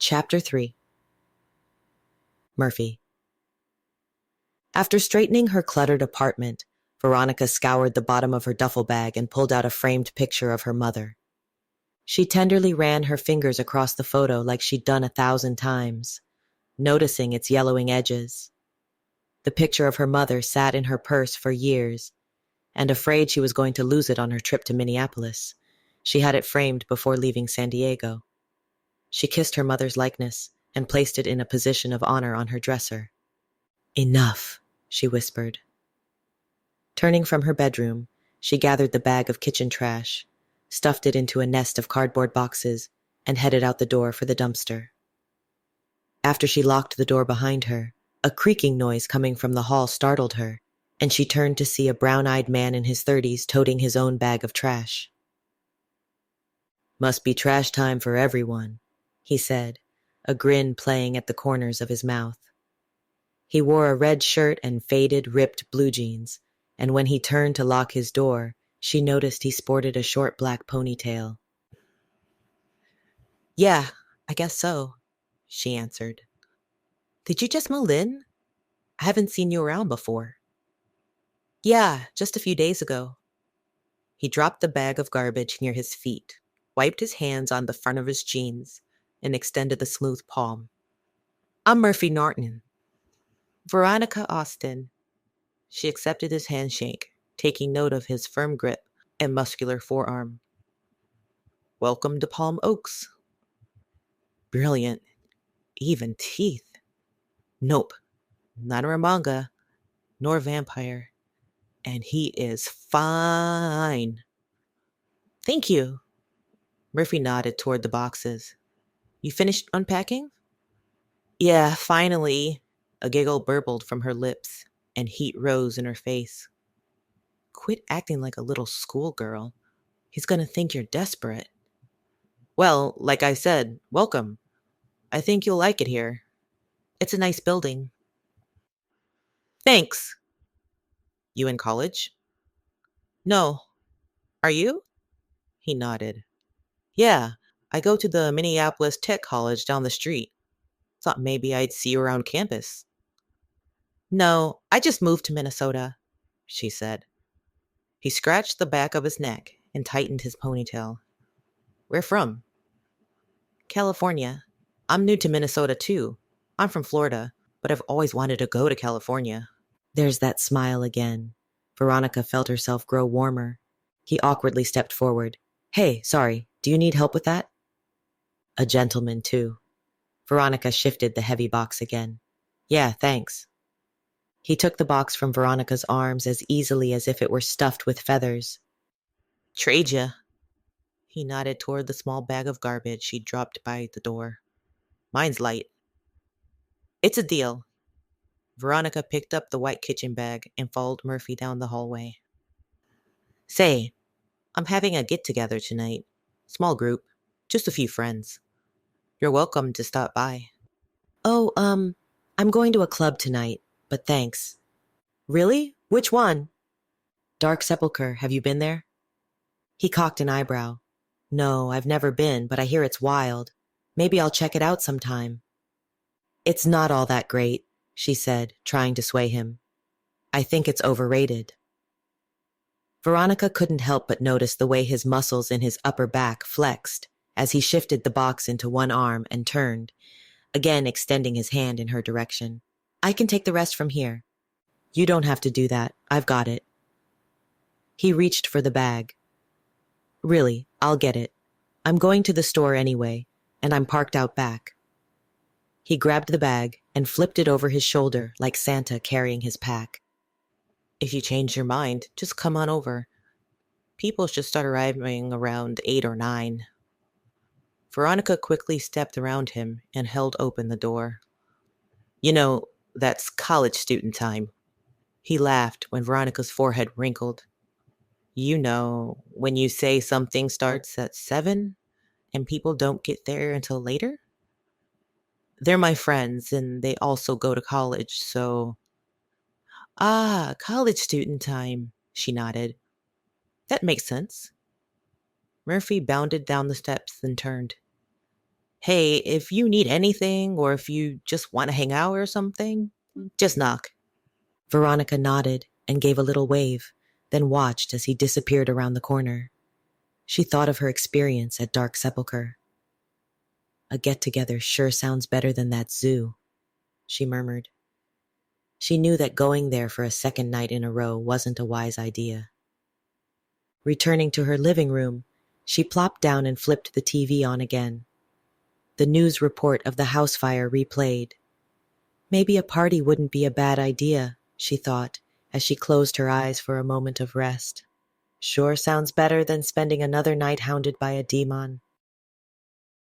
Chapter 3. Murphy. After straightening her cluttered apartment, Veronica scoured the bottom of her duffel bag and pulled out a framed picture of her mother. She tenderly ran her fingers across the photo like she'd done 1,000 times, noticing its yellowing edges. The picture of her mother sat in her purse for years, and afraid she was going to lose it on her trip to Minneapolis, she had it framed before leaving San Diego. She kissed her mother's likeness and placed it in a position of honor on her dresser. "Enough," she whispered. Turning from her bedroom, she gathered the bag of kitchen trash, stuffed it into a nest of cardboard boxes, and headed out the door for the dumpster. After she locked the door behind her, a creaking noise coming from the hall startled her, and she turned to see a brown-eyed man in his 30s toting his own bag of trash. "Must be trash time for everyone," he said, a grin playing at the corners of his mouth. He wore a red shirt and faded, ripped blue jeans, and when he turned to lock his door, she noticed he sported a short black ponytail. "Yeah, I guess so," she answered. "Did you just move in? I haven't seen you around before." "Yeah, just a few days ago." He dropped the bag of garbage near his feet, wiped his hands on the front of his jeans, and extended the smooth palm. "I'm Murphy Norton." "Veronica Austin." She accepted his handshake, taking note of his firm grip and muscular forearm. "Welcome to Palm Oaks." "Brilliant. Even teeth." "Nope. Not a manga, nor vampire. And he is fine." "Thank you." Murphy nodded toward the boxes. "You finished unpacking?" "Yeah, finally." A giggle burbled from her lips, and heat rose in her face. "Quit acting like a little schoolgirl. He's gonna think you're desperate." "Well, like I said, welcome. I think you'll like it here. It's a nice building." "Thanks." "You in college?" "No. Are you?" He nodded. "Yeah, I go to the Minneapolis Tech College down the street. Thought maybe I'd see you around campus." "No, I just moved to Minnesota," she said. He scratched the back of his neck and tightened his ponytail. "Where from?" "California. I'm new to Minnesota too. I'm from Florida, but I've always wanted to go to California." There's that smile again. Veronica felt herself grow warmer. He awkwardly stepped forward. "Hey, sorry, do you need help with that?" A gentleman, too. Veronica shifted the heavy box again. "Yeah, thanks." He took the box from Veronica's arms as easily as if it were stuffed with feathers. "Trade ya." He nodded toward the small bag of garbage she dropped by the door. "Mine's light." "It's a deal." Veronica picked up the white kitchen bag and followed Murphy down the hallway. "Say, I'm having a get-together tonight. Small group, just a few friends. You're welcome to stop by." "Oh, I'm going to a club tonight, but thanks." "Really? Which one?" "Dark Sepulchre. Have you been there?" He cocked an eyebrow. "No, I've never been, but I hear it's wild. Maybe I'll check it out sometime." "It's not all that great," she said, trying to sway him. "I think it's overrated." Veronica couldn't help but notice the way his muscles in his upper back flexed as he shifted the box into one arm and turned, again extending his hand in her direction. "I can take the rest from here." "You don't have to do that. I've got it." He reached for the bag. "Really, I'll get it. I'm going to the store anyway, and I'm parked out back." He grabbed the bag and flipped it over his shoulder like Santa carrying his pack. "If you change your mind, just come on over. People should start arriving around 8 or 9. Veronica quickly stepped around him and held open the door. "You know, that's college student time." He laughed when Veronica's forehead wrinkled. "You know, when you say something starts at 7 and people don't get there until later?" "They're my friends and they also go to college, so—" "Ah, college student time," she nodded. "That makes sense." Murphy bounded down the steps and turned. Hey, if you need anything or if you just want to hang out or something, just knock. Veronica nodded and gave a little wave, then watched as he disappeared around the corner. She thought of her experience at Dark Sepulchre. A get-together sure sounds better than that zoo, she murmured. She knew that going there for a second night in a row wasn't a wise idea. Returning to her living room, she plopped down and flipped the TV on again. The news report of the house fire replayed. Maybe a party wouldn't be a bad idea, she thought, as she closed her eyes for a moment of rest. Sure sounds better than spending another night hounded by a demon.